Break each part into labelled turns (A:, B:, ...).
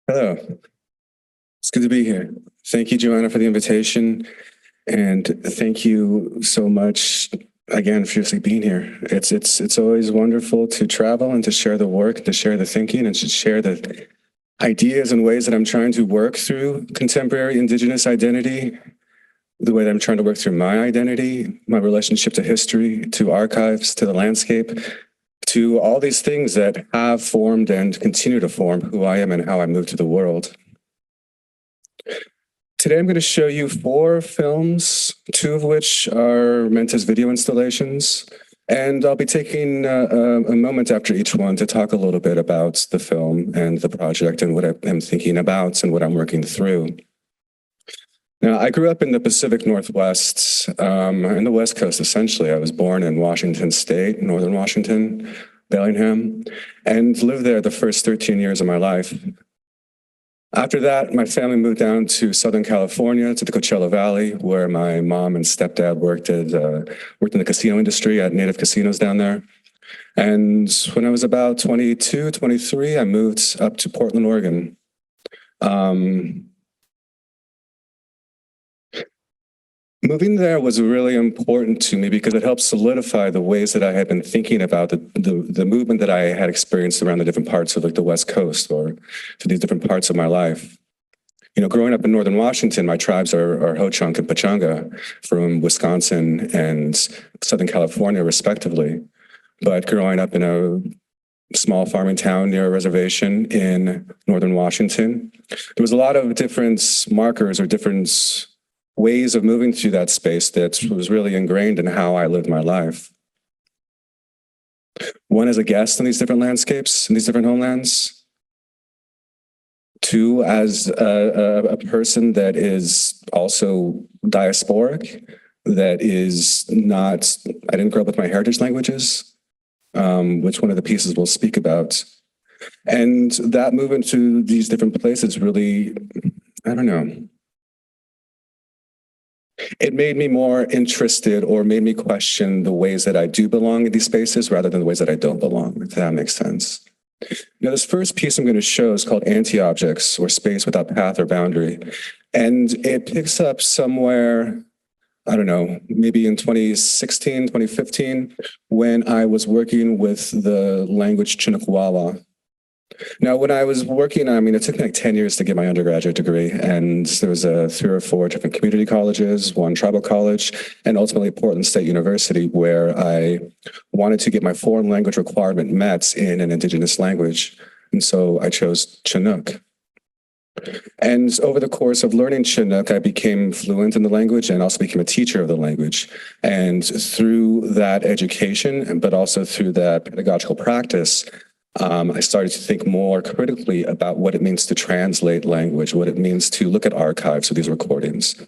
A: Hello, it's good to be here. Thank you, Joanna, for the invitation. And thank you so much again for just being here. It's always wonderful to travel and to share the work, to share the thinking, and to share the ideas and ways that I'm trying to work through contemporary Indigenous identity, the way that I'm trying to work through my identity, my relationship to history, to archives, to the landscape, to all these things that have formed and continue to form who I am and how I move to the world. Today I'm going to show you 4 films, 2 of which are meant as video installations, and I'll be taking a moment after each one to talk a little bit about the film and the project and what I'm thinking about and what I'm working through. Now, I grew up in the Pacific Northwest, in the West Coast, essentially. I was born in Washington State, Northern Washington, Bellingham, and lived there the first 13 years of my life. After that, my family moved down to Southern California, to the Coachella Valley, where my mom and stepdad worked in the casino industry at native casinos down there. And when I was about 22, 23, I moved up to Portland, Oregon. Moving there was really important to me because it helped solidify the ways that I had been thinking about the movement that I had experienced around the different parts of the West Coast or to these different parts of my life. You know, growing up in Northern Washington, my tribes are Ho-Chunk and Pechanga from Wisconsin and Southern California, respectively. But growing up in a small farming town near a reservation in Northern Washington, there was a lot of different markers or different ways of moving through that space that was really ingrained in how I lived my life. One, as a guest in these different landscapes, in these different homelands. 2, as a person that is also diasporic, that is not, I didn't grow up with my heritage languages, which one of the pieces we'll speak about. And that movement to these different places really, I don't know, it made me more interested or made me question the ways that I do belong in these spaces rather than the ways that I don't belong, if that makes sense. Now, this first piece I'm going to show is called Anti-Objects, or Space Without Path or Boundary. And it picks up somewhere, I don't know, maybe in 2016, 2015, when I was working with the language Chinookwawa. Now, when I was working, it took me like 10 years to get my undergraduate degree, and there was 3 or 4 different community colleges, 1 tribal college, and ultimately Portland State University, where I wanted to get my foreign language requirement met in an Indigenous language. And so I chose Chinook. And over the course of learning Chinook, I became fluent in the language and also became a teacher of the language. And through that education, but also through that pedagogical practice, I started to think more critically about what it means to translate language, what it means to look at archives of these recordings.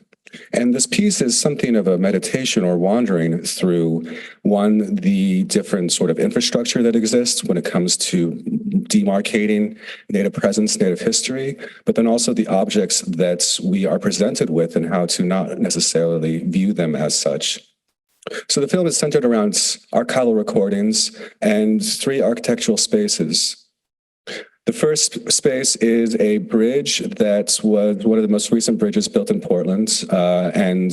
A: And this piece is something of a meditation or wandering through, one, the different sort of infrastructure that exists when it comes to demarcating Native presence, Native history, but then also the objects that we are presented with and how to not necessarily view them as such. So the film is centered around archival recordings and 3 architectural spaces. The first space is a bridge that was one of the most recent bridges built in Portland, and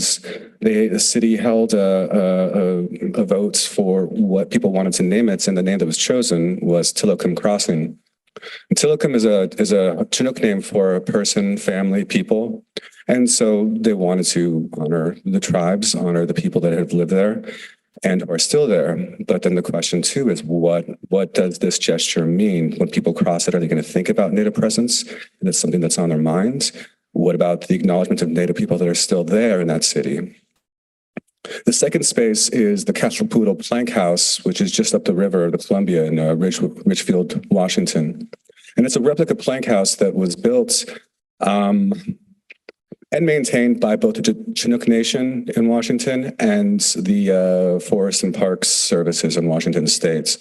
A: the city held a vote for what people wanted to name it, and the name that was chosen was Tilikum Crossing. And Tilikum is a Chinook name for a person, family, people. And so they wanted to honor the tribes, honor the people that have lived there and are still there. But then the question too is what does this gesture mean? When people cross it, are they going to think about Native presence? That's something that's on their minds. What about the acknowledgement of Native people that are still there in that city? The second space is the Castropoodle Plank House, which is just up the river, the Columbia in Richfield, Washington. And it's a replica plank house that was built and maintained by both the Chinook Nation in Washington and the Forest and Parks Services in Washington State.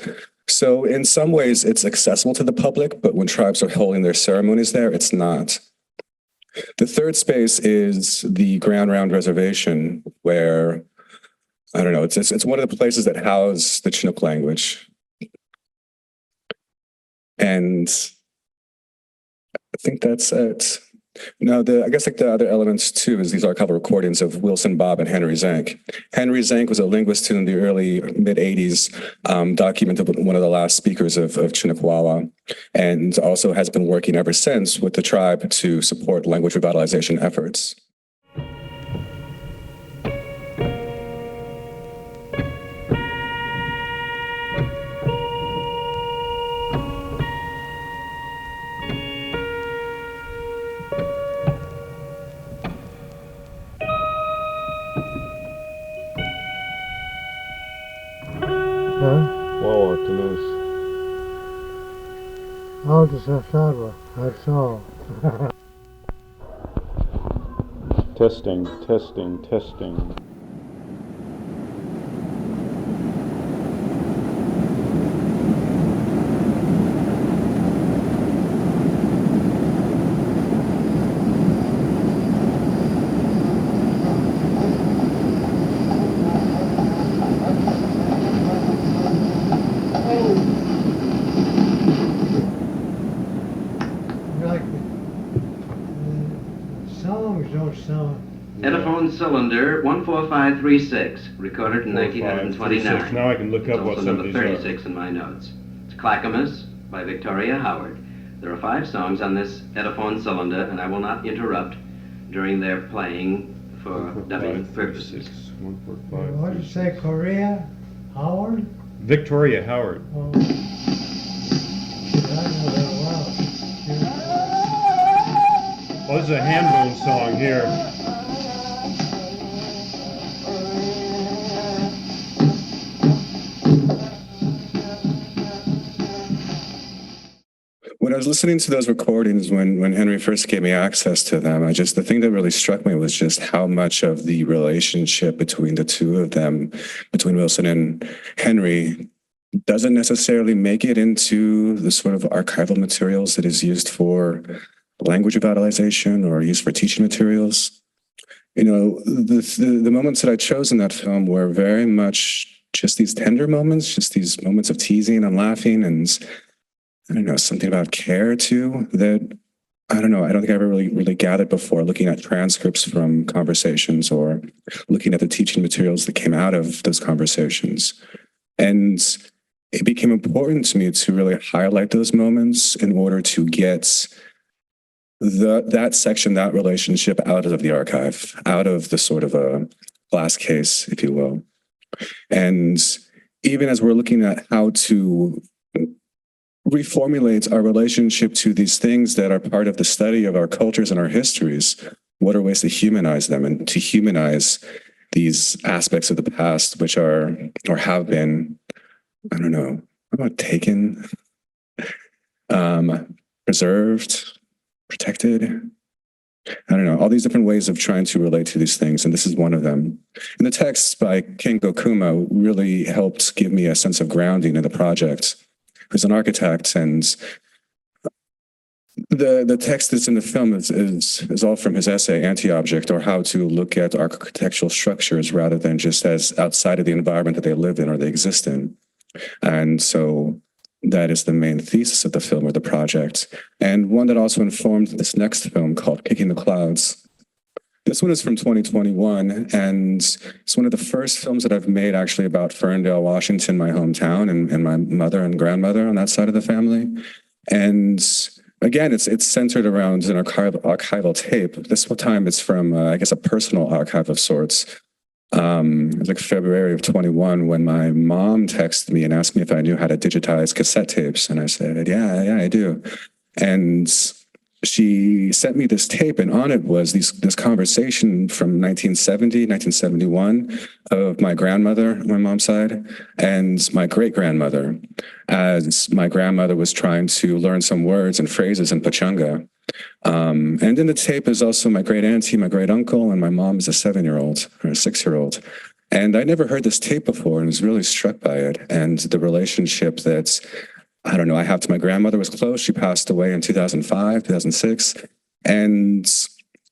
A: So in some ways, it's accessible to the public, but when tribes are holding their ceremonies there, it's not. The third space is the Grand Round Reservation, where, I don't know, it's one of the places that house the Chinook language. And I think that's it. Now, I guess like the other elements too is these archival recordings of Wilson Bob and Henry Zank. Henry Zank was a linguist who in the early mid 80s documented one of the last speakers of Chinookwawa, and also has been working ever since with the tribe to support language revitalization efforts.
B: Wow, Denise.
C: How does that sound? That's all.
B: Testing, testing, testing.
C: Like the songs don't sound.
D: Epiphone cylinder 14536, recorded in 1929.
B: Now I can look
D: It's
B: up what
D: also
B: some of
D: number
B: these are.
D: 36 in my notes. It's Clackamas by Victoria Howard. There are 5 songs on this Epiphone cylinder, and I will not interrupt during their playing for dubbing purposes.
B: 1, 4, 5,
C: What did you say, Korea? Howard?
B: Victoria Howard.
C: Oh. Shit, I know that well.
B: Oh, this is a hand-blown song here.
A: When I was listening to those recordings, when Henry first gave me access to them, the thing that really struck me was just how much of the relationship between the two of them, between Wilson and Henry, doesn't necessarily make it into the sort of archival materials that is used for language revitalization or used for teaching materials. You know, the moments that I chose in that film were very much just these tender moments, just these moments of teasing and laughing and I don't know, something about care too that I don't know. I don't think I ever really gathered before looking at transcripts from conversations or looking at the teaching materials that came out of those conversations. And it became important to me to really highlight those moments in order to get that section, that relationship out of the archive, out of the sort of a glass case, if you will. And even as we're looking at how to reformulate our relationship to these things that are part of the study of our cultures and our histories, what are ways to humanize them and to humanize these aspects of the past, which are or have been, I don't know, about taken, preserved, protected. I don't know, all these different ways of trying to relate to these things. And this is one of them. And the text by Kengo Kuma really helped give me a sense of grounding in the project. Who's an architect, and the text that's in the film is all from his essay, Anti-Object, or how to look at architectural structures rather than just as outside of the environment that they live in or they exist in. And so that is the main thesis of the film or the project, and one that also informed this next film called Kicking the Clouds. This one is from 2021, and it's one of the first films that I've made actually about Ferndale, Washington, my hometown, and my mother and grandmother on that side of the family. And again, it's centered around an archival tape. This time it's from, I guess, a personal archive of sorts. It was like February of 21 when my mom texted me and asked me if I knew how to digitize cassette tapes. And I said, yeah, I do. And she sent me this tape, and on it was this conversation from 1970, 1971 of my grandmother on my mom's side and my great-grandmother, as my grandmother was trying to learn some words and phrases in Pachanga. And in the tape is also my great-auntie, my great-uncle, and my mom is a 7-year-old or a 6-year-old. And I never heard this tape before and was really struck by it and the relationship that's I don't know, I have to my grandmother was close. She passed away in 2005, 2006. And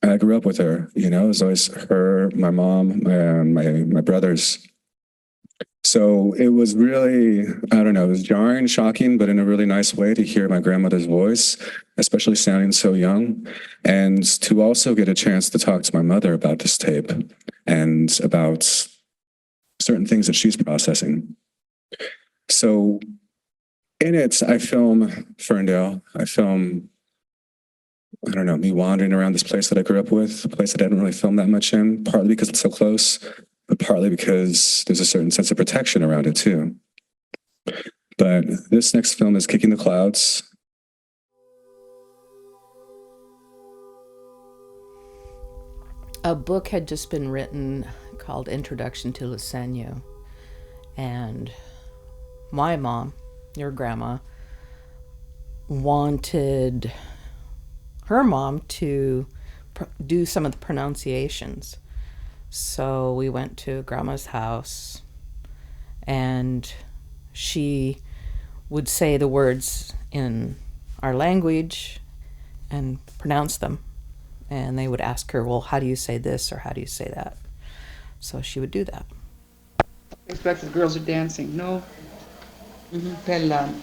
A: I grew up with her, you know, it was always her, my mom, my brothers. So it was really, I don't know, it was jarring, shocking, but in a really nice way to hear my grandmother's voice, especially sounding so young, and to also get a chance to talk to my mother about this tape and about certain things that she's processing. So in it, I film Ferndale. I film, I don't know, me wandering around this place that I grew up with, a place that I didn't really film that much in, partly because it's so close, but partly because there's a certain sense of protection around it too. But this next film is Kicking the Clouds.
E: A book had just been written called Introduction to Lisenyo, and my mom, your grandma, wanted her mom to do some of the pronunciations. So we went to grandma's house, and she would say the words in our language and pronounce them. And they would ask her, well, how do you say this or how do you say that? So she would do that.
F: Expect the girls are dancing. No. Pellan.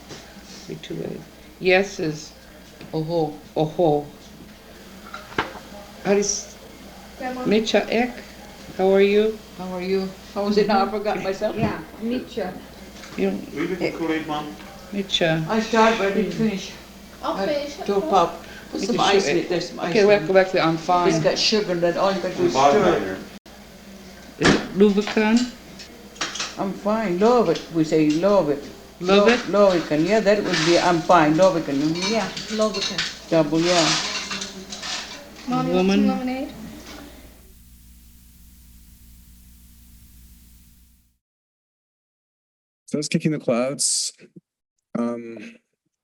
F: Be too late. Yes is oho. Oho. Aris Micha Ek. How are you?
G: How are you? How was it now? I forgot myself.
H: Yeah, Nietzsche.
F: You
B: Leave it in Kool-Aid, Mom.
F: Micha.
G: I started, but I didn't finish.
H: I'll finish it.
G: Two pop. Put some
F: Make it
G: ice
F: sure-
G: in it. There's some ice
F: Okay,
G: in
F: we
G: it.
F: have to go back to the I'm
G: It's
F: fine.
G: got sugar in it. All you got to do is
B: Bottom
G: stir
B: line
G: it.
B: there.
F: Is it Luvacan?
G: I'm fine. Love it. We say love it.
F: Love it?
G: Lovican. Yeah, that would be I'm fine. Lovican.
H: Yeah, Lovican.
G: Double, yeah.
H: Mommy,
F: Woman.
H: want some lemonade?
A: So it's Kicking the Clouds.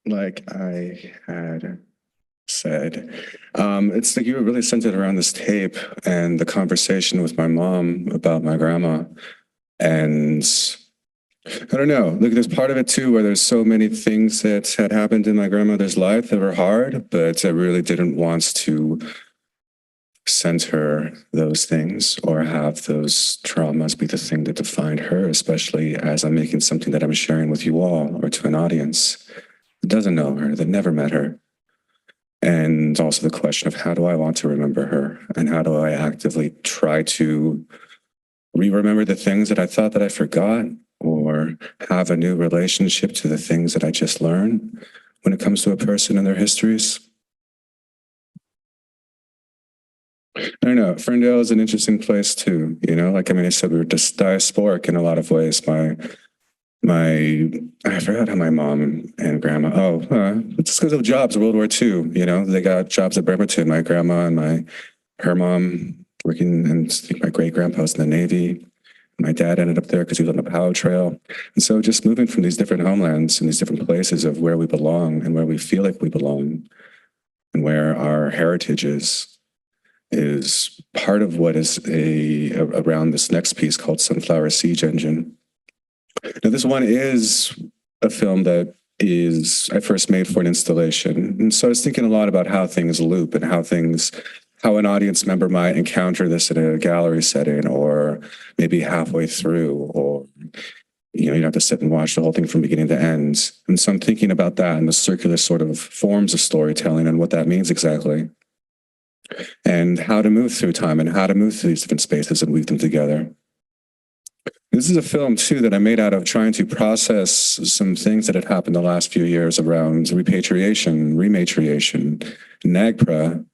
A: Like I had said, it's like you were really centered around this tape and the conversation with my mom about my grandma. And I don't know, look, there's part of it too where there's so many things that had happened in my grandmother's life that were hard, but I really didn't want to center those things or have those traumas be the thing that defined her, especially as I'm making something that I'm sharing with you all or to an audience that doesn't know her, that never met her. And also the question of how do I want to remember her and how do I actively try to re-remember the things that I thought that I forgot or have a new relationship to the things that I just learned when it comes to a person and their histories. I don't know. Ferndale is an interesting place too. You know, like, I mean, I said, we were just diasporic in a lot of ways. I forgot how my mom and grandma, it's just because of jobs, World War II, you know, they got jobs at Bremerton. My grandma and her mom working, and I think my great grandpa was in the Navy. My dad ended up there because he was on the Power Trail. And so just moving from these different homelands and these different places of where we belong and where we feel like we belong and where our heritage is part of what is around this next piece called Sunflower Siege Engine. Now, this one is a film that I first made for an installation. And so I was thinking a lot about how things loop and how an audience member might encounter this in a gallery setting or maybe halfway through, or, you know, you have to sit and watch the whole thing from beginning to end. And so I'm thinking about that and the circular sort of forms of storytelling and what that means exactly. And how to move through time and how to move through these different spaces and weave them together. This is a film, too, that I made out of trying to process some things that had happened the last few years around repatriation, rematriation, NAGPRA,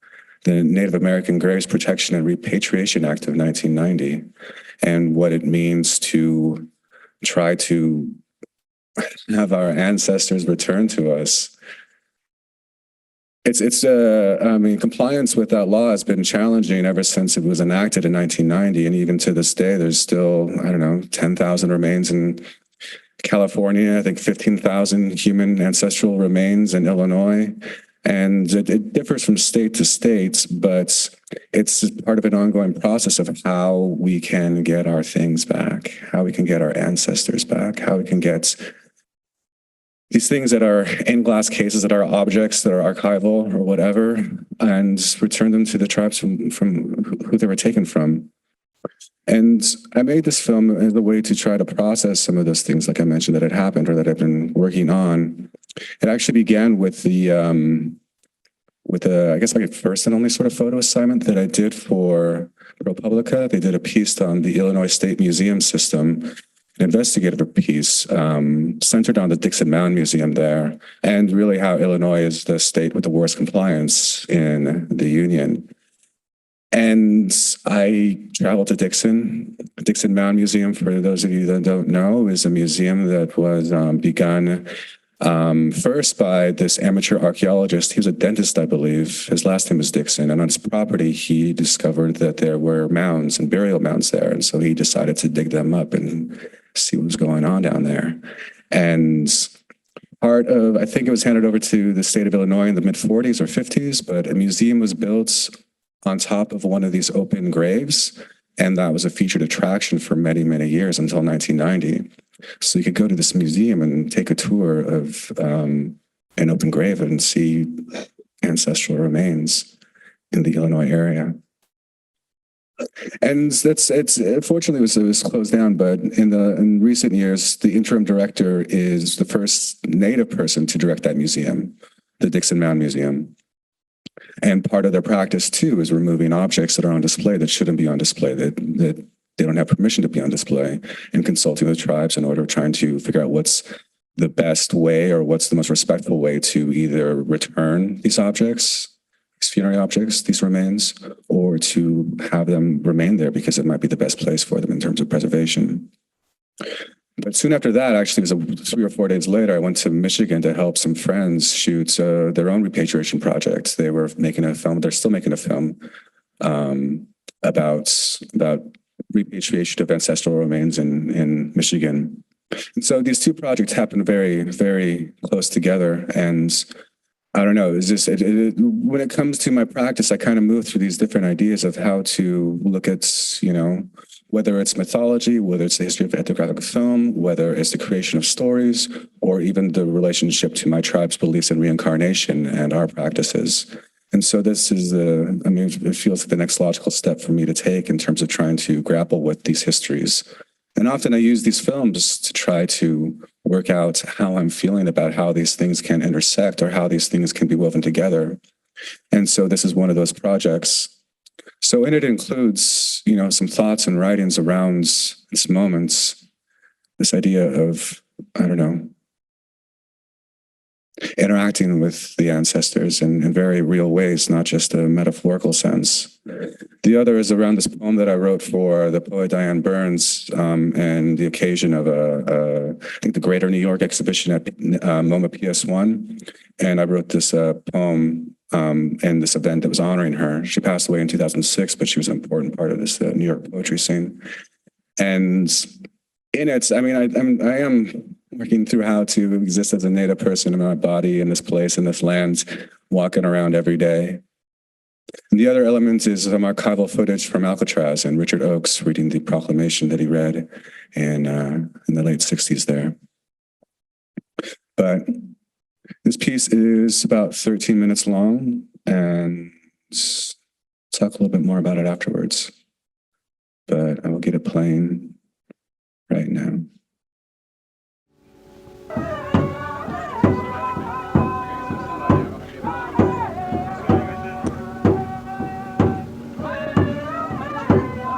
A: the Native American Graves Protection and Repatriation Act of 1990, and what it means to try to have our ancestors returned to us. Compliance with that law has been challenging ever since it was enacted in 1990. And even to this day, there's still, 10,000 remains in California, I think 15,000 human ancestral remains in Illinois. And it differs from state to state, but it's part of an ongoing process of how we can get our things back, how we can get our ancestors back, how we can get these things that are in glass cases, that are objects, that are archival or whatever, and return them to the tribes from who they were taken from. And I made this film as a way to try to process some of those things, like I mentioned, that had happened or that I've been working on. It actually began with I guess like a first and only sort of photo assignment that I did for ProPublica. They did a piece on the Illinois State Museum system, an investigative piece centered on the Dixon Mound Museum there, and really how Illinois is the state with the worst compliance in the Union. And I traveled to Dixon. Dixon Mound Museum, for those of you that don't know, is a museum that was begun first by this amateur archaeologist. He was a dentist, I believe. His last name was Dixon. And on his property, he discovered that there were mounds and burial mounds there. And so he decided to dig them up and see what was going on down there. And I think it was handed over to the state of Illinois in the mid-40s or 50s, but a museum was built on top of one of these open graves. And that was a featured attraction for many, many years until 1990. So you could go to this museum and take a tour of an open grave and see ancestral remains in the Illinois area. And fortunately it was closed down, but in recent years, the interim director is the first Native person to direct that museum, the Dixon Mound Museum. And part of their practice too is removing objects that are on display that shouldn't be on display, that they don't have permission to be on display, and consulting with tribes in order of trying to figure out what's the best way or what's the most respectful way to either return these objects, these funerary objects, these remains, or to have them remain there because it might be the best place for them in terms of preservation. But soon after that, actually, it was 3 or 4 days later, I went to Michigan to help some friends shoot their own repatriation project. They were making a film, they're still making a film about repatriation of ancestral remains in Michigan. And so these two projects happened very, very close together. And I don't know, it's just, when it comes to my practice, I kind of move through these different ideas of how to look at, whether it's mythology, whether it's the history of ethnographic film, whether it's the creation of stories, or even the relationship to my tribe's beliefs in reincarnation and our practices. And so this is it feels like the next logical step for me to take in terms of trying to grapple with these histories. And often I use these films to try to work out how I'm feeling about how these things can intersect or how these things can be woven together. And so this is one of those projects. So in it includes, some thoughts and writings around these moments, this idea of, interacting with the ancestors in very real ways, not just a metaphorical sense. The other is around this poem that I wrote for the poet Diane Burns and the occasion of I think the Greater New York exhibition at MoMA PS1. And I wrote this poem in this event that was honoring her. She passed away in 2006, but she was an important part of this New York poetry scene. And in it, I am working through how to exist as a Native person in my body, in this place, in this land, walking around every day. And the other element is some archival footage from Alcatraz and Richard Oakes reading the proclamation that he read in the late 60s there. But this piece is about 13 minutes long, and talk a little bit more about it afterwards. But I will get it playing right now.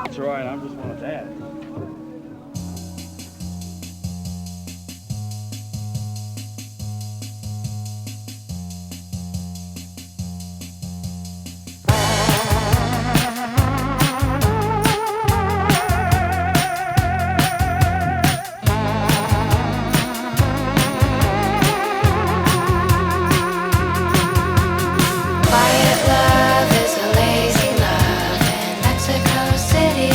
C: That's right, I'm just one of that.
I: Quiet love is a lazy love in Mexico City.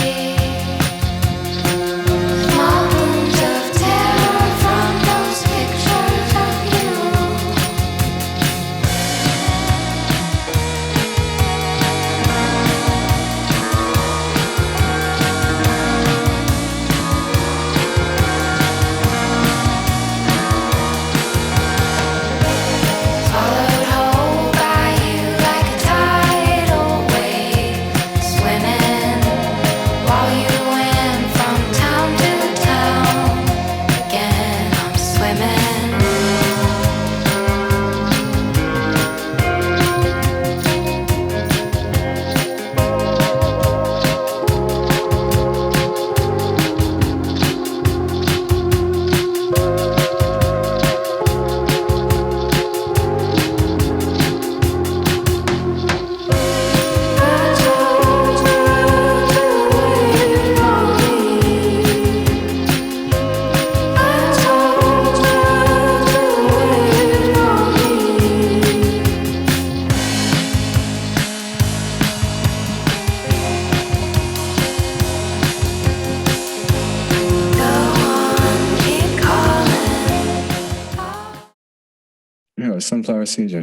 A: sunflower seeds.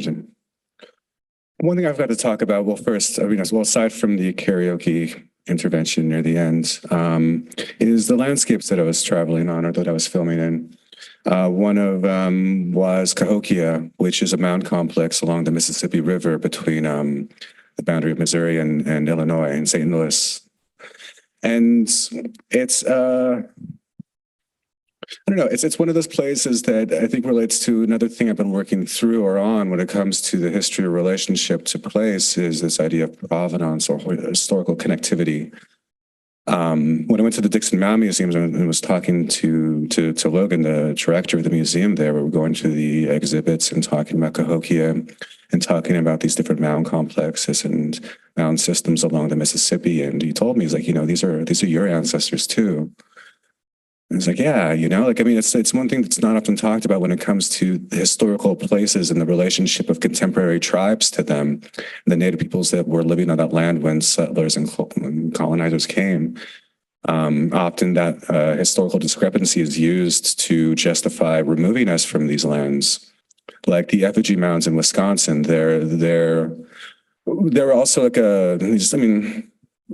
A: One thing I've got to talk about, well, first, I mean, aside from the karaoke intervention near the end, is the landscapes that I was traveling on or that I was filming in. One of was Cahokia, which is a mound complex along the Mississippi River between the boundary of Missouri and Illinois and St. Louis. And it's I don't know. It's one of those places that I think relates to another thing I've been working through or on when it comes to the history or relationship to place is this idea of provenance or historical connectivity. When I went to the Dixon Mound Museum and was talking to Logan, the director of the museum there, we were going to the exhibits and talking about Cahokia and talking about these different mound complexes and mound systems along the Mississippi. And he told me, he's like, these are your ancestors too. And it's like, yeah, I mean, it's one thing that's not often talked about when it comes to the historical places and the relationship of contemporary tribes to them, the native peoples that were living on that land when settlers and colonizers came. Often that historical discrepancy is used to justify removing us from these lands. Like the effigy mounds in Wisconsin, they're also like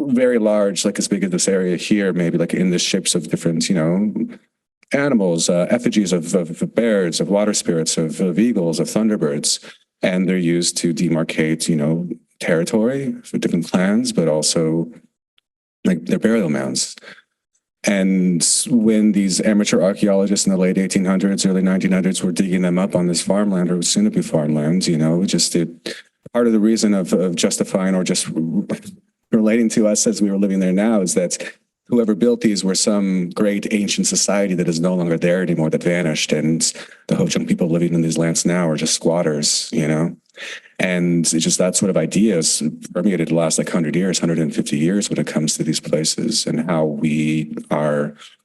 A: very large, like as big as this area here, maybe like in the shapes of different, animals, effigies of bears, of water spirits, of eagles, of thunderbirds. And they're used to demarcate, territory for different clans, but also like their burial mounds. And when these amateur archaeologists in the late 1800s, early 1900s were digging them up on this farmland or soon to be farmland, part of the reason of justifying or just relating to us as we were living there now is that whoever built these were some great ancient society that is no longer there anymore, that vanished. And the Ho-Chunk people living in these lands now are just squatters, And it's just that sort of ideas permeated the last 100 years, 150 years when it comes to these places and how we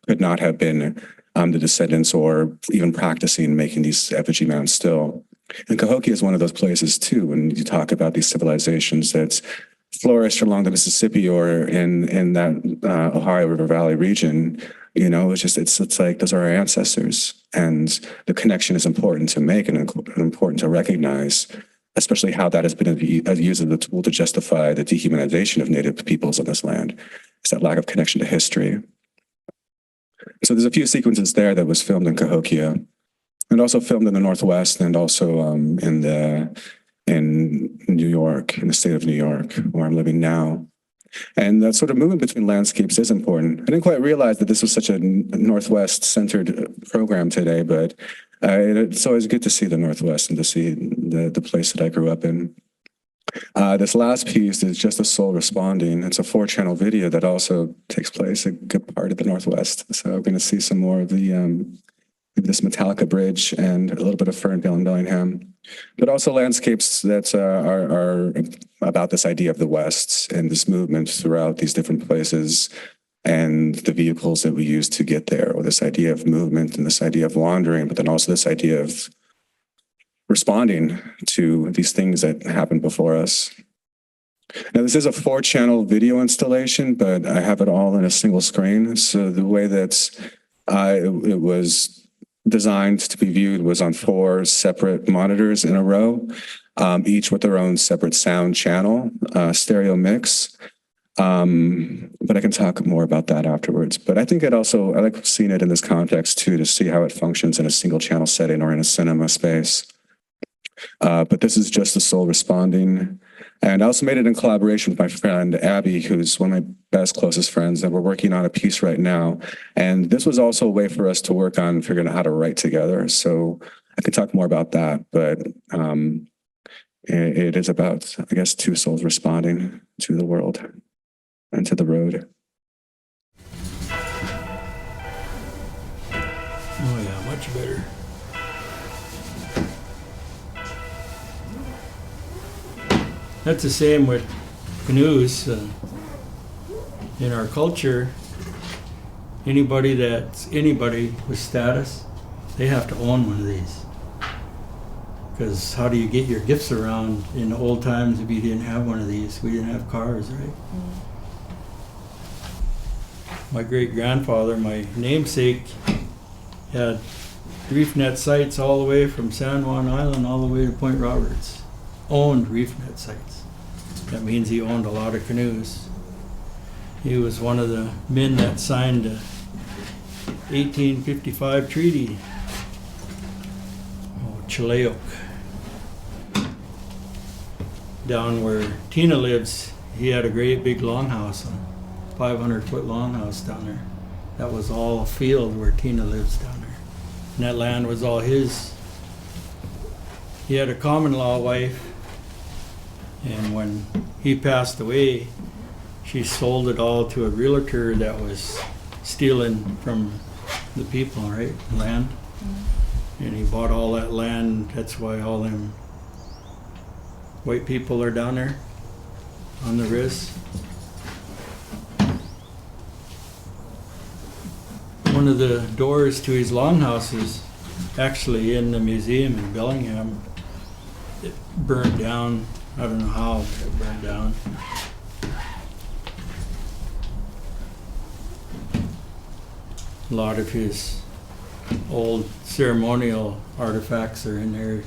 A: could not have been the descendants or even practicing making these effigy mounds still. And Cahokia is one of those places too, when you talk about these civilizations that flourished along the Mississippi or in that Ohio River Valley region, it's like those are our ancestors, and the connection is important to make and important to recognize, especially how that has been used as a tool to justify the dehumanization of native peoples on this land. It's that lack of connection to history. So there's a few sequences there that was filmed in Cahokia, and also filmed in the Northwest, and also in New York, in the state of New York, where I'm living now. And that sort of movement between landscapes is important. I didn't quite realize that this was such a Northwest-centered program today, but it's always good to see the Northwest and to see the place that I grew up in. This last piece is just a soul responding. It's a 4-channel video that also takes place a good part of the Northwest. So we're going to see some more of this Metallica Bridge and a little bit of Ferndale and Bellingham, but also landscapes that are about this idea of the West and this movement throughout these different places and the vehicles that we use to get there, or this idea of movement and this idea of wandering, but then also this idea of responding to these things that happened before us. Now, this is a 4-channel video installation, but I have it all in a single screen. So the way that it was designed to be viewed was on 4 separate monitors in a row, each with their own separate sound channel, stereo mix. But I can talk more about that afterwards. But I think I like seeing it in this context too, to see how it functions in a single channel setting or in a cinema space. But this is just the soul responding. And I also made it in collaboration with my friend Abby, who's one of my best, closest friends, and we're working on a piece right now. And this was also a way for us to work on figuring out how to write together. So I can talk more about that, but it is about, I guess, 2 souls responding to the world and to the road.
C: Oh yeah, much better. That's the same with canoes. In our culture, anybody with status, they have to own one of these. Because how do you get your gifts around in the old times if you didn't have one of these? We didn't have cars, right? My great-grandfather, my namesake, had reef net sites all the way from San Juan Island all the way to Point Roberts. Owned reef net sites. That means he owned a lot of canoes. He was one of the men that signed the 1855 treaty. Chilliwack. Down where Tina lives, he had a great big longhouse, a 500-foot longhouse down there. That was all a field where Tina lives down there. And that land was all his. He had a common law wife, and when he passed away, she sold it all to a realtor that was stealing from the people, right? Land. And he bought all that land. That's why all them white people are down there on the Riz. One of the doors to his longhouse is actually in the museum in Bellingham. It burned down. I don't know how it burned down. A lot of his old ceremonial artifacts are in there.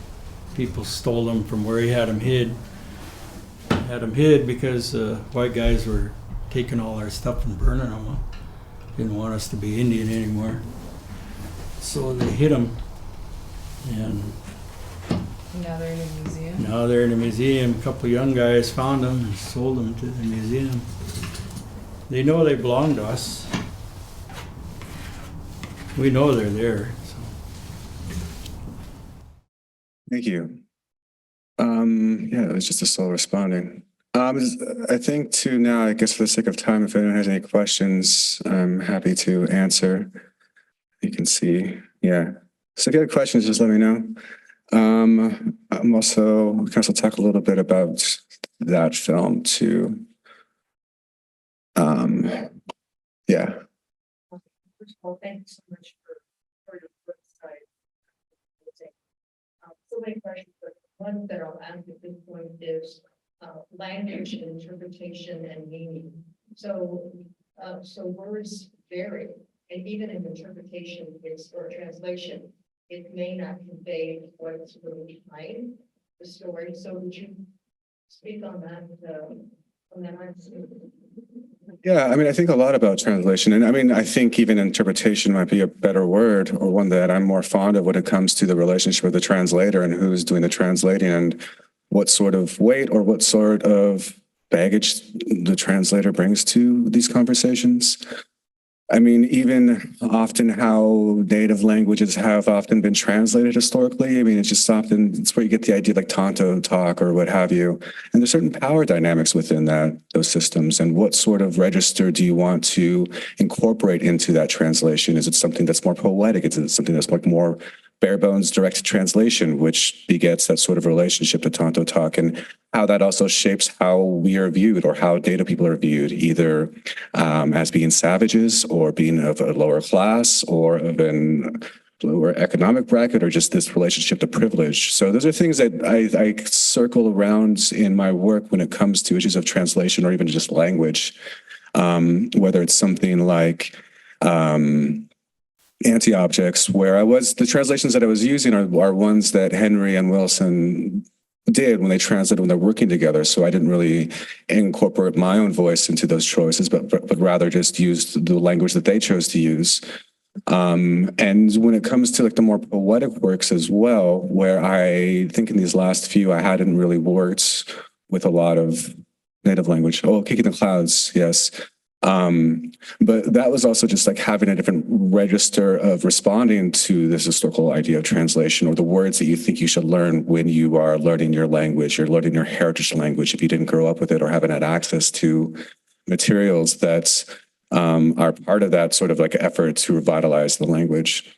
C: People stole them from where he had them hid. Had them hid because white guys were taking all our stuff and burning them. Didn't want us to be Indian anymore. So they hid them. And
H: Now they're in a museum.
C: now they're in a museum. A couple young guys found them and sold them to the museum. They know they belong to us. We know they're there. So.
A: Thank you. Yeah, it was just a soul responding. I think too now, I guess for the sake of time, if anyone has any questions, I'm happy to answer. You can see, yeah. So if you have questions, just let me know. I'm also, we can also talk a little bit about that film too. Yeah.
I: First of all, thank you so much for your website. So many questions, but one that I'll ask at this point is language and interpretation and meaning. So, so words vary, and even in interpretation, or translation, it may not convey what's really behind the story. So would you speak on that?
A: Yeah, I mean, I think a lot about translation. And I mean, I think even interpretation might be a better word, or one that I'm more fond of when it comes to the relationship with the translator and who's doing the translating and what sort of weight or what sort of baggage the translator brings to these conversations. I mean, even often how native languages have often been translated historically. I mean, it's just often, it's where you get the idea like Tonto talk or what have you. And there's certain power dynamics within those systems. And what sort of register do you want to incorporate into that translation? Is it something that's more poetic? Is it something that's like more bare bones direct translation, which begets that sort of relationship to Tonto talk, and how that also shapes how we are viewed or how Data people are viewed, either as being savages or being of a lower class or of an lower economic bracket, or just this relationship to privilege. So those are things that I circle around in my work when it comes to issues of translation or even just language, whether it's something like anti-objects, where the translations that I was using are ones that Henry and Wilson did when they translated, when they're working together. So I didn't really incorporate my own voice into those choices, but rather just used the language that they chose to use. And when it comes to like the more poetic works as well, where I think in these last few, I hadn't really worked with a lot of native language. Oh, Kicking the Clouds, yes. But that was also just like having a different register of responding to this historical idea of translation, or the words that you think you should learn when you are learning your language, you're learning your heritage language, if you didn't grow up with it or haven't had access to materials that are part of that sort of like effort to revitalize the language.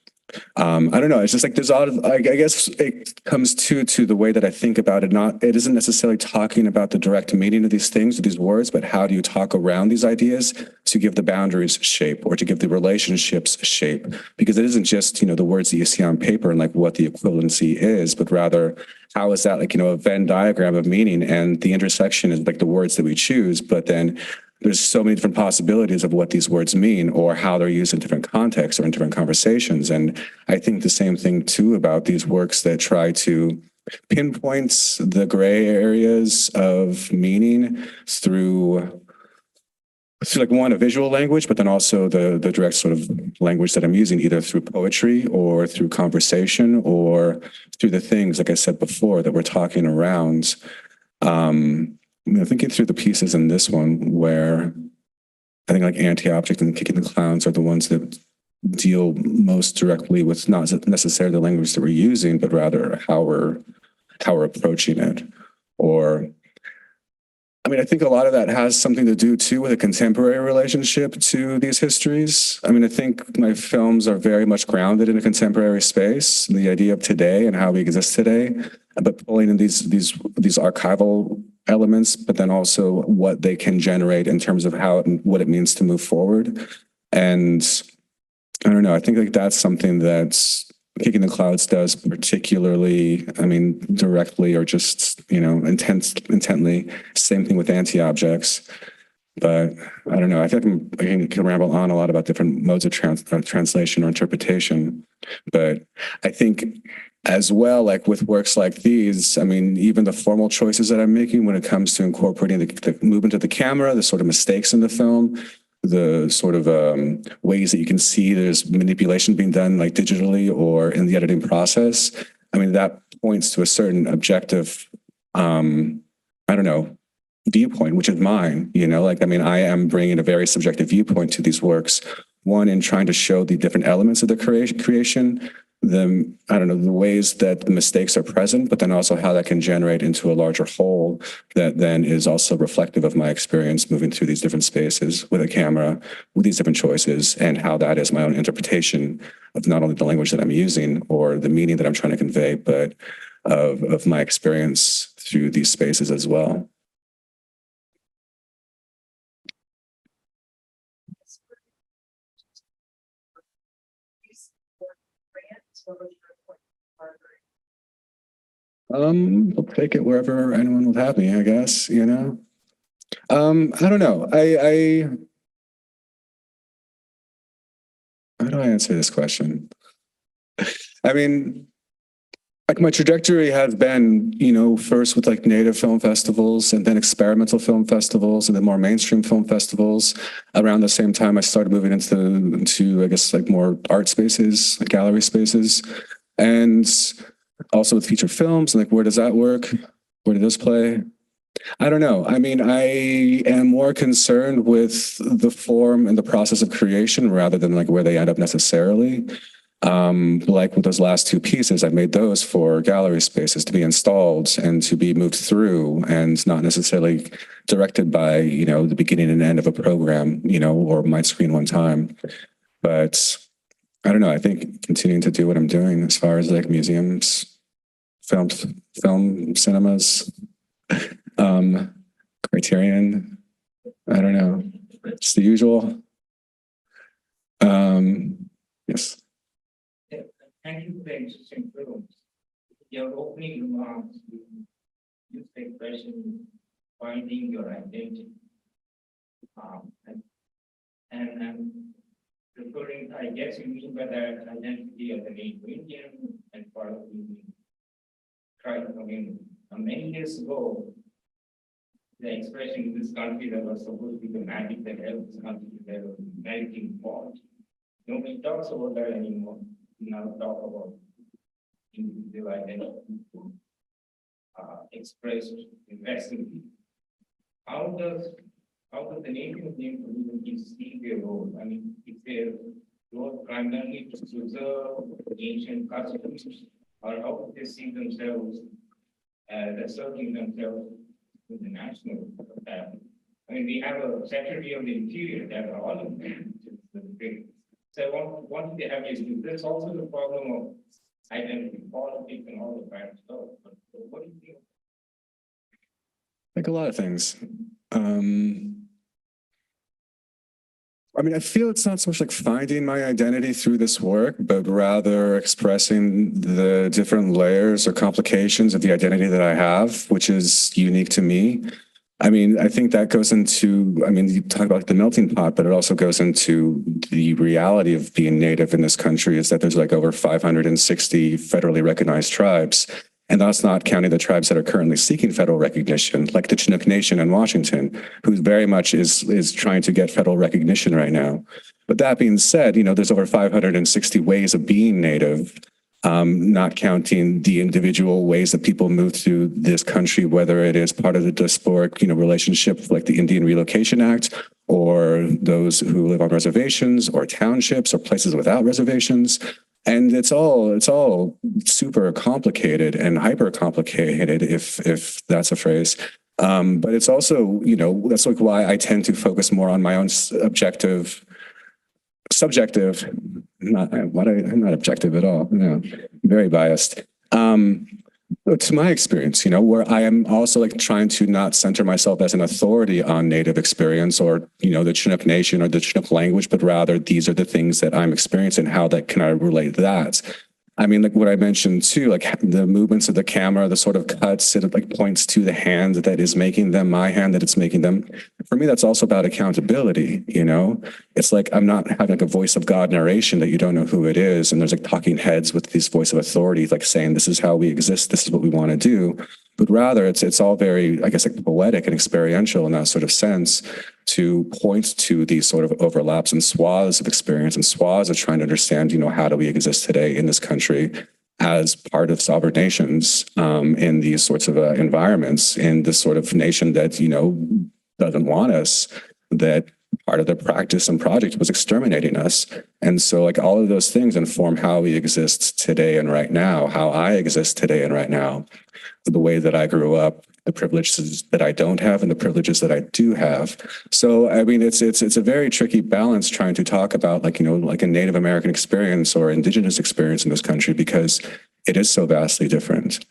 A: I don't know. It's just like there's a lot of, I guess it comes to the way that I think about it. It isn't necessarily talking about the direct meaning of these things, of these words, but how do you talk around these ideas to give the boundaries shape, or to give the relationships shape? Because it isn't just, the words that you see on paper and like what the equivalency is, but rather how is that like, a Venn diagram of meaning, and the intersection is like the words that we choose, but then there's so many different possibilities of what these words mean or how they're used in different contexts or in different conversations. And I think the same thing too about these works that try to pinpoint the gray areas of meaning through like one, a visual language, but then also the direct sort of language that I'm using, either through poetry or through conversation or through the things, like I said before, that we're talking around. Thinking through the pieces in this one where I think like Anti-Object and Kicking the Clowns are the ones that deal most directly with not necessarily the language that we're using, but rather how we're approaching it. Or, I mean, I think a lot of that has something to do too with a contemporary relationship to these histories. I mean, I think my films are very much grounded in a contemporary space, the idea of today and how we exist today, but pulling in these archival elements, but then also what they can generate in terms of what it means to move forward. And I don't know, I think like that's something that Kicking the Clouds does particularly, I mean, directly or just, intently. Same thing with Anti-Objects. But I don't know, I feel like I can ramble on a lot about different modes of translation or interpretation. But I think as well, like with works like these, I mean, even the formal choices that I'm making when it comes to incorporating the movement of the camera, the sort of mistakes in the film, the sort of ways that you can see there's manipulation being done like digitally or in the editing process. I mean, that points to a certain objective, viewpoint, which is mine, I am bringing a very subjective viewpoint to these works. One, in trying to show the different elements of the creation, the ways that the mistakes are present, but then also how that can generate into a larger whole that then is also reflective of my experience moving through these different spaces with a camera, with these different choices, and how that is my own interpretation of not only the language that I'm using or the meaning that I'm trying to convey, but of my experience through these spaces as well. I'll take it wherever anyone will have me, I guess, I don't know. How do I answer this question? I mean, like my trajectory has been, first with like native film festivals and then experimental film festivals and then more mainstream film festivals. Around the same time, I started moving into I guess like more art spaces, like gallery spaces, and also with feature films. Like, where does that work? Where did this play? I don't know. I mean, I am more concerned with the form and the process of creation rather than like where they end up necessarily. Like with those last two pieces, I made those for gallery spaces to be installed and to be moved through and not necessarily directed by, the beginning and end of a program, or might screen one time. But I don't know. I think continuing to do what I'm doing as far as like museums, film cinemas, Criterion, I don't know. It's the usual. Yes.
J: Thank you for the interesting films. Your opening remarks, you used the expression finding your identity. And I'm referring, I guess you mean by that identity as an Indian and part of the tribal community. Many years ago, the expression in this country that was supposed to be the magic that helped this country to develop the melting pot. Nobody talks about that anymore. We now talk about individual identity expressed aggressively. How does the Native Indian community see their role? I mean, is their role primarily to preserve ancient customs, or how do they see themselves asserting themselves with the national family? I mean, we have a Secretary of the Interior that are all of them. So I want to have is there's also the problem of identity politics and all the bad stuff. But what do you think?
A: Like a lot of things. I mean, I feel it's not so much like finding my identity through this work, but rather expressing the different layers or complications of the identity that I have, which is unique to me. I mean, I think that goes into, I mean, you talk about the melting pot, but it also goes into the reality of being Native in this country is that there's like over 560 federally recognized tribes. And that's not counting the tribes that are currently seeking federal recognition, like the Chinook Nation in Washington, who very much is trying to get federal recognition right now. But that being said, you know, there's over 560 ways of being Native, not counting the individual ways that people move through this country, whether it is part of the diasporic, you know, relationship like the Indian Relocation Act, or those who live on reservations or townships or places without reservations. And it's all super complicated and hyper complicated, if that's a phrase. But it's also, you know, that's like why I tend to focus more on my own subjective, I'm not objective at all. No, very biased. To my experience, you know, where I am also like trying to not center myself as an authority on Native experience or, you know, the Chinook Nation or the Chinook language, but rather these are the things that I'm experiencing. How that can I relate that? I mean, like what I mentioned too, like the movements of the camera, the sort of cuts, it like points to the hand that is making them, my hand that it's making them. For me, that's also about accountability, you know? It's like I'm not having like a voice of God narration that you don't know who it is. And there's like talking heads with these voice of authority, like saying, this is how we exist, this is what we want to do. But rather it's all very, I guess, like poetic and experiential in that sort of sense to point to these sort of overlaps and swaths of experience and swaths of trying to understand, you know, how do we exist today in this country as part of sovereign nations in these sorts of environments, in this sort of nation that, you know, doesn't want us, that part of their practice and project was exterminating us. And so like all of those things inform how we exist today and right now, how I exist today and right now, the way that I grew up, the privileges that I don't have and the privileges that I do have. So, I mean, it's a very tricky balance trying to talk about like, you know, like a Native American experience or indigenous experience in this country, because it is so vastly different,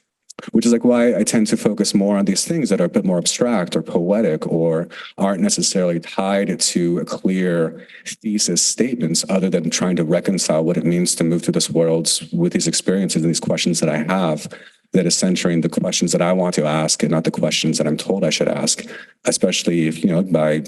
A: which is like why I tend to focus more on these things that are a bit more abstract or poetic or aren't necessarily tied to a clear thesis statements other than trying to reconcile what it means to move through this world with these experiences and these questions that I have, that is centering the questions that I want to ask and not the questions that I'm told I should ask, especially if, you know, by,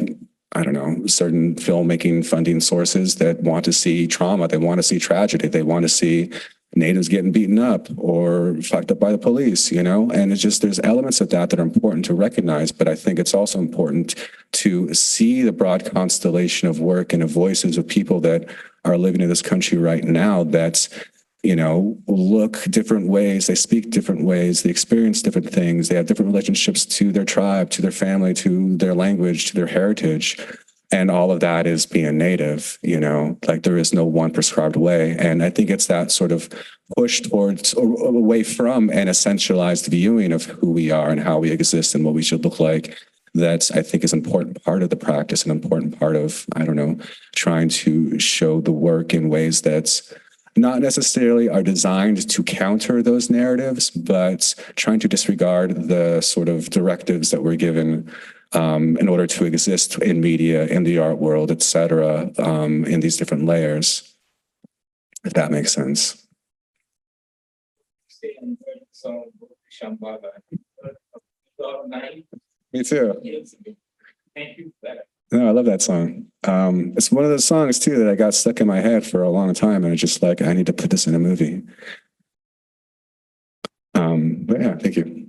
A: I don't know, certain filmmaking funding sources that want to see trauma, they want to see tragedy, they want to see Natives getting beaten up or fucked up by the police, you know? And it's just, there's elements of that that are important to recognize, but I think it's also important to see the broad constellation of work and of voices of people that are living in this country right now that, you know, look different ways, they speak different ways, they experience different things, they have different relationships to their tribe, to their family, to their language, to their heritage. And all of that is being Native, you know, like there is no one prescribed way. And I think it's that sort of push towards or away from an essentialized viewing of who we are and how we exist and what we should look like. That's, I think, is an important part of the practice, an important part of, I don't know, trying to show the work in ways that's not necessarily are designed to counter those narratives, but trying to disregard the sort of directives that we're given in order to exist in media, in the art world, et cetera, in these different layers, if that makes sense. Me too.
J: Thank you for that.
A: No, I love that song. It's one of those songs too that I got stuck in my head for a long time, and it's just like I need to put this in a movie. But yeah, thank you.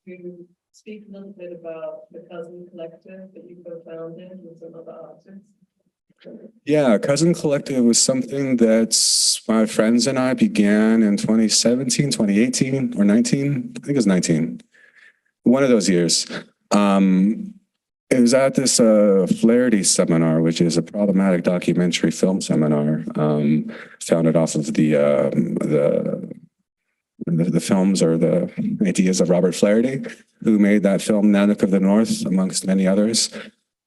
I: To speak a little bit about the Cousin Collective that you co-founded with some other artists.
A: Yeah, Cousin Collective was something that my friends and I began in 2017, 2018, or 19. I think it was 19. One of those years. It was at this Flaherty seminar, which is a problematic documentary film seminar, founded off of the films or the ideas of Robert Flaherty, who made that film Nanook of the North, amongst many others.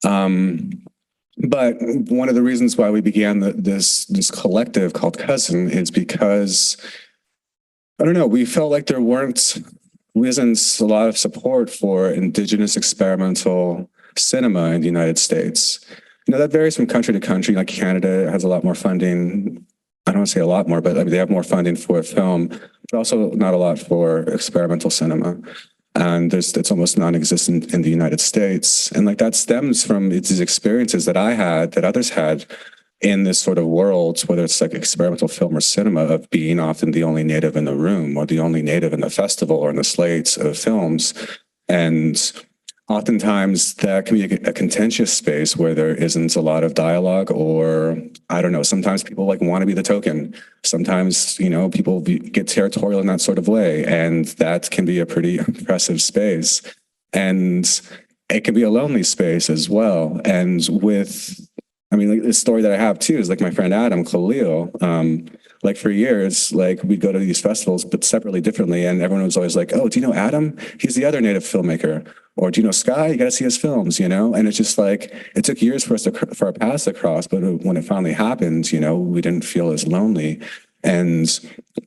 A: But one of the reasons why we began this collective called Cousin is because, I don't know, we felt like there wasn't a lot of support for indigenous experimental cinema in the United States. You know, that varies from country to country. Like Canada has a lot more funding. I don't want to say a lot more, but I mean, they have more funding for film but also not a lot for experimental cinema. And it's almost non-existent in the United States. And like that stems from these experiences that I had, that others had in this sort of world, whether it's like experimental film or cinema, of being often the only native in the room or the only native in the festival or in the slates of films. And oftentimes that can be a contentious space where there isn't a lot of dialogue, or I don't know, sometimes people like want to be the token. Sometimes, you know, people get territorial in that sort of way, and that can be a pretty oppressive space. And it can be a lonely space as well. And like the story that I have too is like my friend Adam Khalil, like for years, like we'd go to these festivals, but separately, differently. And everyone was always like, oh, do you know Adam? He's the other native filmmaker. Or do you know Sky? You got to see his films, you know? And it's just like, it took years for our paths to cross, but when it finally happened, you know, we didn't feel as lonely. And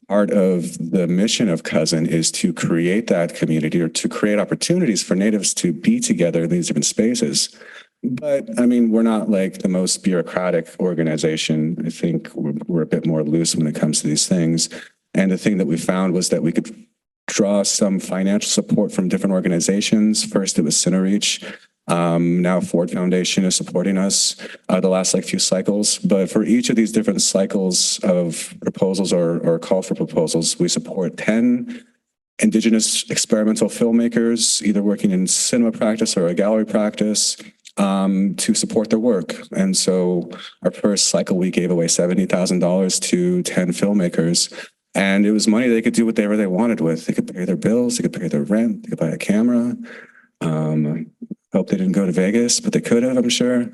A: part of the mission of Cousin is to create that community, or to create opportunities for natives to be together in these different spaces. But I mean, we're not like the most bureaucratic organization. I think we're a bit more loose when it comes to these things. And the thing that we found was that we could draw some financial support from different organizations. First, it was CineReach. Now Ford Foundation is supporting us the last few cycles. But for each of these different cycles of proposals or call for proposals, we support 10 Indigenous experimental filmmakers, either working in cinema practice or a gallery practice, to support their work. And so our first cycle, we gave away $70,000 to 10 filmmakers. And it was money they could do whatever they wanted with. They could pay their bills, they could pay their rent, they could buy a camera. Hope they didn't go to Vegas, but they could have, I'm sure.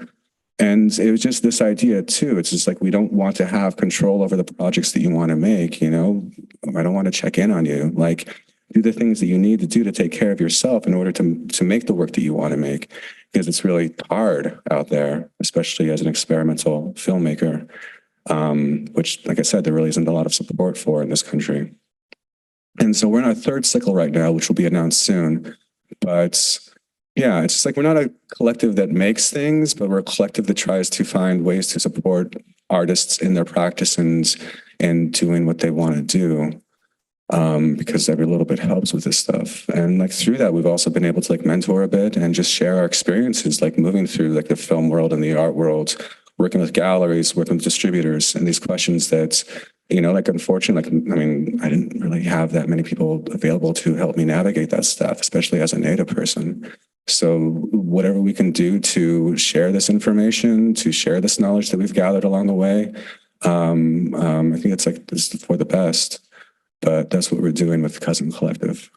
A: And it was just this idea too. It's just like, we don't want to have control over the projects that you want to make, you know? I don't want to check in on you. Like, do the things that you need to do to take care of yourself in order to make the work that you want to make. Because it's really hard out there, especially as an experimental filmmaker, which, like I said, there really isn't a lot of support for in this country. And so we're in our third cycle right now, which will be announced soon. But yeah, it's just like, we're not a collective that makes things, but we're a collective that tries to find ways to support artists in their practice and doing what they want to do. Because every little bit helps with this stuff. And like through that, we've also been able to like mentor a bit and just share our experiences, like moving through like the film world and the art world, working with galleries, working with distributors, and these questions that, you know, like unfortunately, like, I mean, I didn't really have that many people available to help me navigate that stuff, especially as a Native person. So whatever we can do to share this information, to share this knowledge that we've gathered along the way, I think it's like, this is for the best. But that's what we're doing with Cousin Collective.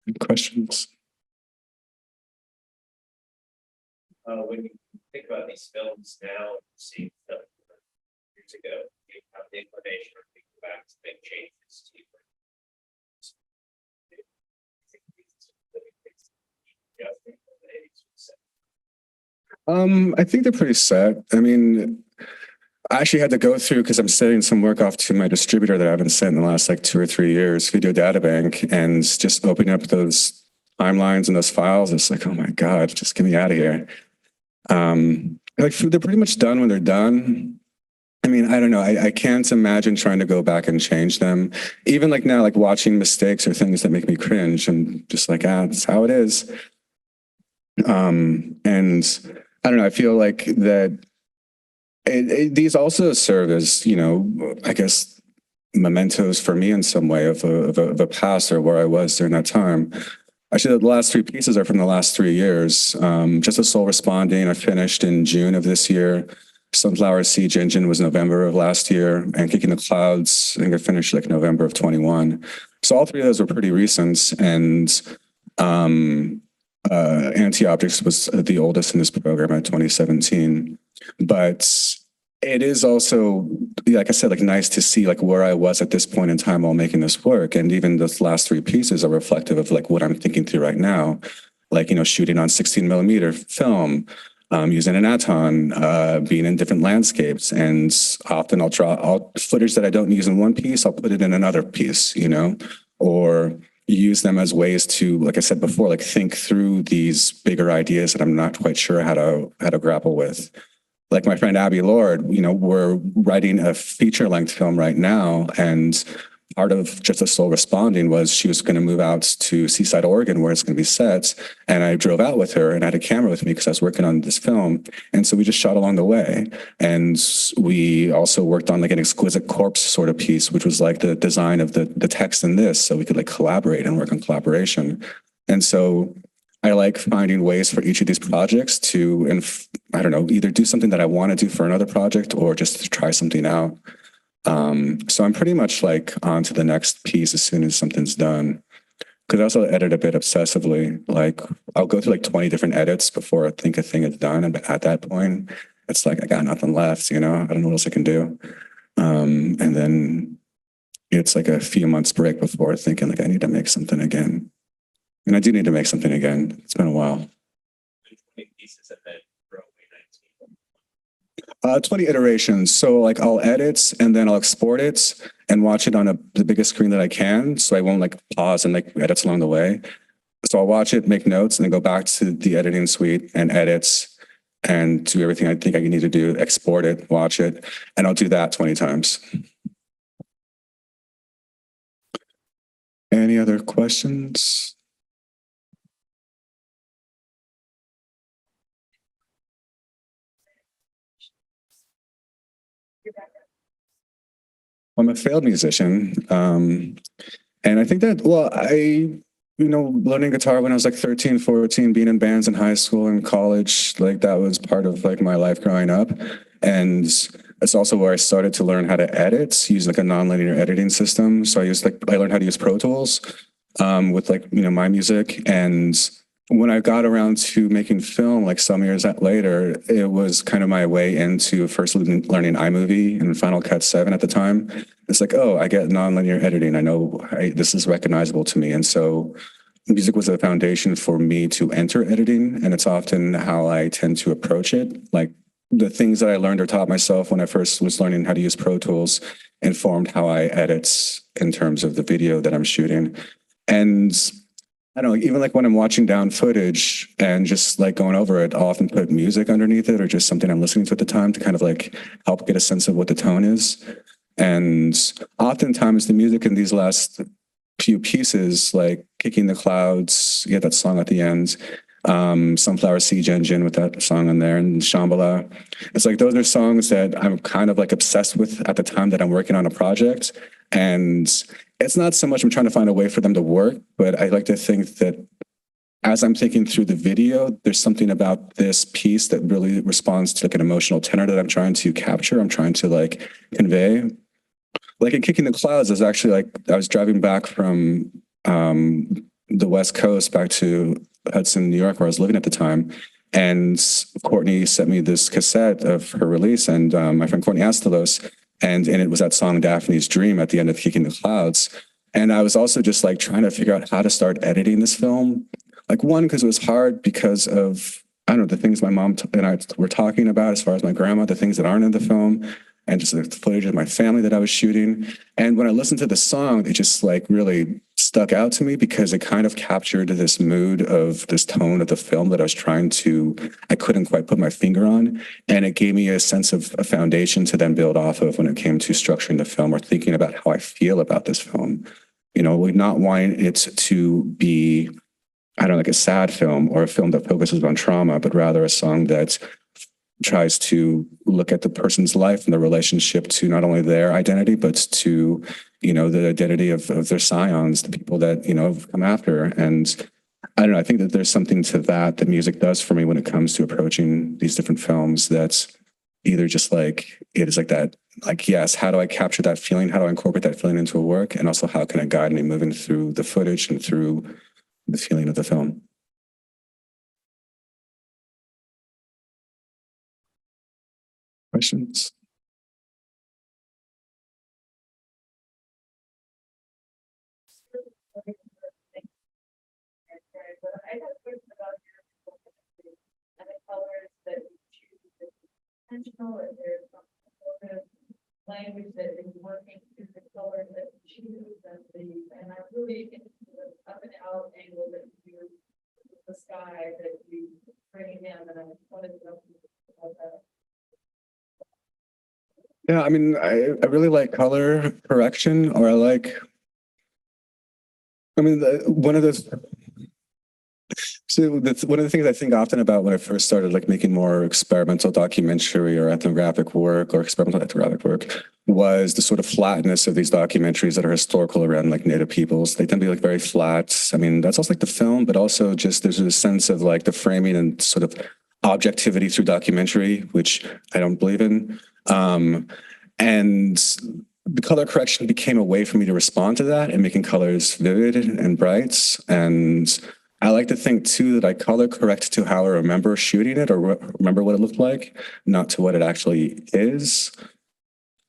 A: Any questions?
J: When you think about these films now, see stuff years ago, you have the inclination or think back to make changes to
A: I think they're pretty set. I mean, I actually had to go through, because I'm sending some work off to my distributor that I haven't sent in the last like 2 or 3 years, Video Data Bank, and just opening up those timelines and those files. It's like, oh my God, just get me out of here. Like they're pretty much done when they're done. I mean, I don't know. I can't imagine trying to go back and change them. Even like now, like watching mistakes or things that make me cringe, and just like, that's how it is. And I don't know. I feel like that these also serve as, you know, I guess mementos for me in some way of a past or where I was during that time. Actually, the last 3 pieces are from the last 3 years. Just a Soul Responding, I finished in June of this year. Sunflower Siege Engine was November of last year. And Kicking the Clouds, I think I finished like November of 21. So all 3 of those were pretty recent. And Anti-Objects was the oldest in this program at 2017. But it is also, like I said, like nice to see like where I was at this point in time while making this work. And even those last 3 pieces are reflective of like what I'm thinking through right now. Like, you know, shooting on 16mm film, using an Aton, being in different landscapes. And often I'll draw footage that I don't use in one piece, I'll put it in another piece, you know, or use them as ways to, like I said before, like think through these bigger ideas that I'm not quite sure how to grapple with. like my friend Abby Lord, we're writing a feature-length film right now, and part of Just a Soul Responding was she was going to move out to Seaside, Oregon, where it's going to be set. And I drove out with her and I had a camera with me because I was working on this film. And so we just shot along the way. And we also worked on like an exquisite corpse sort of piece, which was like the design of the text in this. So we could like collaborate and work on collaboration. And so I like finding ways for each of these projects to, I don't know, either do something that I want to do for another project or just to try something out. So I'm pretty much like on to the next piece as soon as something's done. Because I also edit a bit obsessively. Like I'll go through like 20 different edits before I think a thing is done. And at that point, it's like I got nothing left, I don't know what else I can do. And then it's like a few months break before thinking like I need to make something again. And I do need to make something again. It's been a while. 20 iterations. So like I'll edit and then I'll export it and watch it on the biggest screen that I can. So I won't like pause and like edits along the way. So I'll watch it, make notes, and then go back to the editing suite and edit and do everything I think I need to do, export it, watch it, and I'll do that 20 times. Any other questions? I'm a failed musician. And I think that, learning guitar when I was like 13, 14, being in bands in high school and college, like that was part of like my life growing up. And it's also where I started to learn how to edit, use like a nonlinear editing system. So I learned how to use Pro Tools with like, my music. And when I got around to making film, like some years later, it was kind of my way into first learning iMovie and Final Cut 7 at the time. It's like, oh, I get nonlinear editing. I know this is recognizable to me. And so music was a foundation for me to enter editing. And it's often how I tend to approach it. Like the things that I learned or taught myself when I first was learning how to use Pro Tools informed how I edit in terms of the video that I'm shooting. And I don't know, even like when I'm watching down footage and just like going over it, I'll often put music underneath it or just something I'm listening to at the time to kind of like help get a sense of what the tone is. And oftentimes the music in these last few pieces, like Kicking the Clouds, you get that song at the end, Sunflower Siege Engine with that song in there, and Shambhala. It's like those are songs that I'm kind of like obsessed with at the time that I'm working on a project. And it's not so much I'm trying to find a way for them to work, but I like to think that as I'm thinking through the video, there's something about this piece that really responds to like an emotional tenor that I'm trying to capture, I'm trying to like convey. Like in Kicking the Clouds, is actually like I was driving back from the West Coast back to Hudson, New York, where I was living at the time. And Courtney sent me this cassette of her release, and my friend Courtney Astalos, and in it was that song Daphne's Dream at the end of Kicking the Clouds. And I was also just like trying to figure out how to start editing this film. Like one, because it was hard because of, I don't know, the things my mom and I were talking about as far as my grandma, the things that aren't in the film, and just the footage of my family that I was shooting. And when I listened to the song, it just like really stuck out to me because it kind of captured this mood of this tone of the film that I couldn't quite put my finger on. And it gave me a sense of a foundation to then build off of when it came to structuring the film or thinking about how I feel about this film. Not wanting it to be, I don't know, like a sad film or a film that focuses on trauma, but rather a song that tries to look at the person's life and the relationship to not only their identity, but to, the identity of their scions, the people that, have come after. And I don't know, I think that there's something to that music does for me when it comes to approaching these different films that's either just like, it is like that, like, yes, how do I capture that feeling? How do I incorporate that feeling into a work? And also how can it guide me moving through the footage and through the feeling of the film? Questions?
I: I have a question about your and the colors that you choose. Is it intentional, or there's some sort of language that is working through the colors that you choose, and I'm really into the up and out angle that you do with the sky that you bring in, and I wanted to know about that.
A: Yeah, I mean, I really like color correction, or one of the so that's one of the things I think often about when I first started like making more experimental documentary or ethnographic work or experimental ethnographic work was the sort of flatness of these documentaries that are historical around like Native peoples. They tend to be like very flat. I mean, that's also like the film, but also just there's a sense of like the framing and sort of objectivity through documentary, which I don't believe in. And the color correction became a way for me to respond to that and making colors vivid and bright. And I like to think too that I color correct to how I remember shooting it or remember what it looked like, not to what it actually is.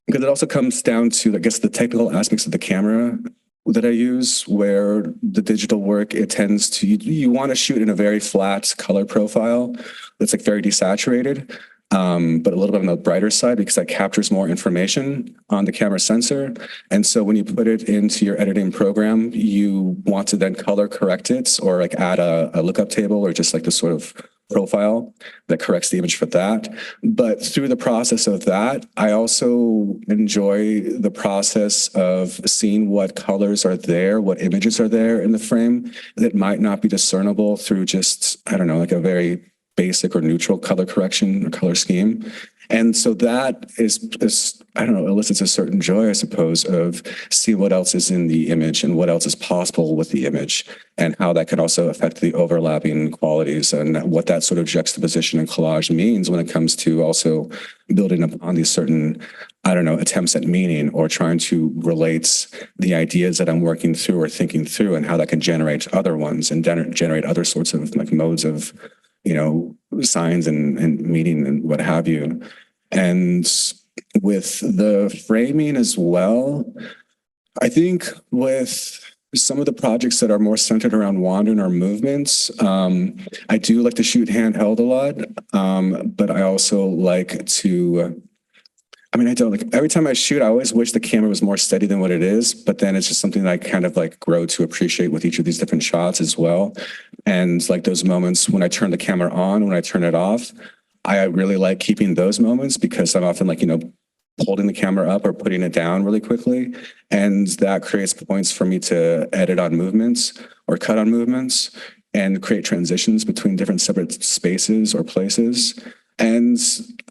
A: Because it also comes down to, I guess, the technical aspects of the camera that I use, where the digital work, it tends to, you want to shoot in a very flat color profile that's like very desaturated. But a little bit on the brighter side because that captures more information on the camera sensor. And so when you put it into your editing program, you want to then color correct it or like add a lookup table or just like the sort of profile that corrects the image for that. But through the process of that, I also enjoy the process of seeing what colors are there, what images are there in the frame that might not be discernible through just, I don't know, like a very basic or neutral color correction or color scheme. And so that is, I don't know, elicits a certain joy, I suppose, of seeing what else is in the image and what else is possible with the image and how that can also affect the overlapping qualities and what that sort of juxtaposition and collage means when it comes to also building upon these certain, I don't know, attempts at meaning or trying to relate the ideas that I'm working through or thinking through and how that can generate other ones and generate other sorts of like modes of, you know, signs and meaning and what have you. And with the framing as well, I think with some of the projects that are more centered around wandering or movements, I do like to shoot handheld a lot, but I also like to, I don't like every time I shoot, I always wish the camera was more steady than what it is, but then it's just something that I kind of like grow to appreciate with each of these different shots as well. And like those moments when I turn the camera on, when I turn it off, I really like keeping those moments because I'm often like, you know, holding the camera up or putting it down really quickly. And that creates points for me to edit on movements or cut on movements and create transitions between different separate spaces or places. And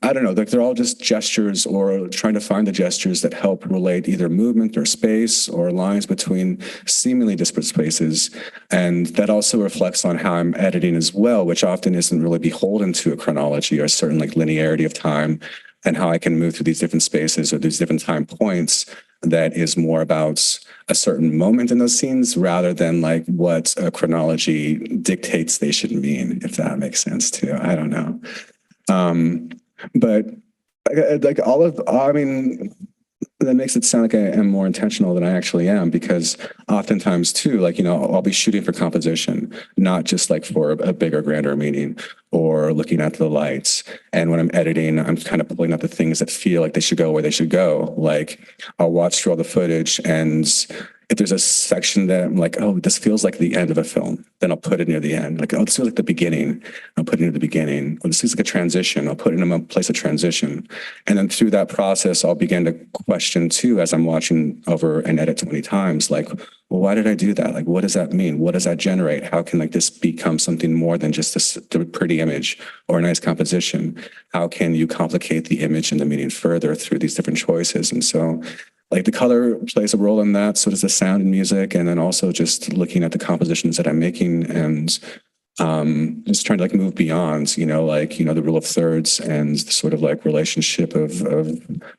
A: I don't know, like they're all just gestures or trying to find the gestures that help relate either movement or space or lines between seemingly disparate spaces. And that also reflects on how I'm editing as well, which often isn't really beholden to a chronology or a certain like linearity of time and how I can move through these different spaces or these different time points that is more about a certain moment in those scenes rather than like what a chronology dictates they should mean, if that makes sense too. I don't know. But like that makes it sound like I am more intentional than I actually am because oftentimes too, like, you know, I'll be shooting for composition, not just like for a bigger, grander meaning or looking at the lights. And when I'm editing, I'm kind of pulling out the things that feel like they should go where they should go. Like I'll watch through all the footage and if there's a section that I'm like, oh, this feels like the end of a film, then I'll put it near the end. Like, oh, this feels like the beginning. I'll put it near the beginning. Or this feels like a transition. I'll put it in a place of transition. And then through that process, I'll begin to question too, as I'm watching over an edit 20 times, like, well, why did I do that? Like, what does that mean? What does that generate? How can like this become something more than just a pretty image or a nice composition? How can you complicate the image and the meaning further through these different choices? And so like the color plays a role in that. So does the sound and music. And then also just looking at the compositions that I'm making and just trying to like move beyond, you know, like, you know, the rule of thirds and the sort of like relationship of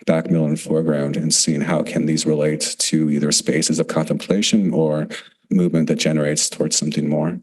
A: back, middle, and foreground and seeing how can these relate to either spaces of contemplation or movement that generates towards something more.